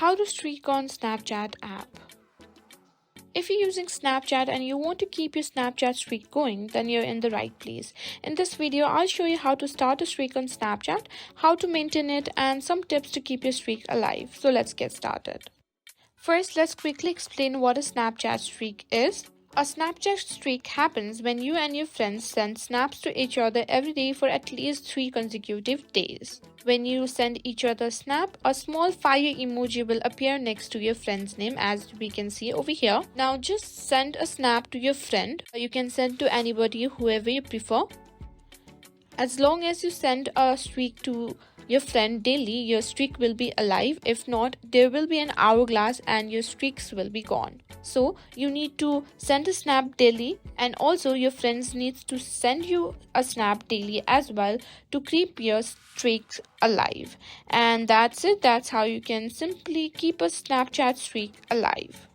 How to streak on Snapchat app. If you're using Snapchat and you want to keep your Snapchat streak going, then you're in the right place. In this video, I'll show you how to start a streak on Snapchat, how to maintain it, and some tips to keep your streak alive. So let's get started. First, let's quickly explain what a Snapchat streak is. A Snapchat streak happens when you and your friends send snaps to each other every day for at least 3 consecutive days. When you send each other a snap, a small fire emoji will appear next to your friend's name, as we can see over here. Now just send a snap to your friend. You can send to anybody, whoever you prefer. As long as you send a streak to your friend daily, your streak will be alive. If not, there will be an hourglass and your streaks will be gone. So you need to send a snap daily, and also your friends needs to send you a snap daily as well to keep your streaks alive. And that's it. That's how you can simply keep a Snapchat streak alive.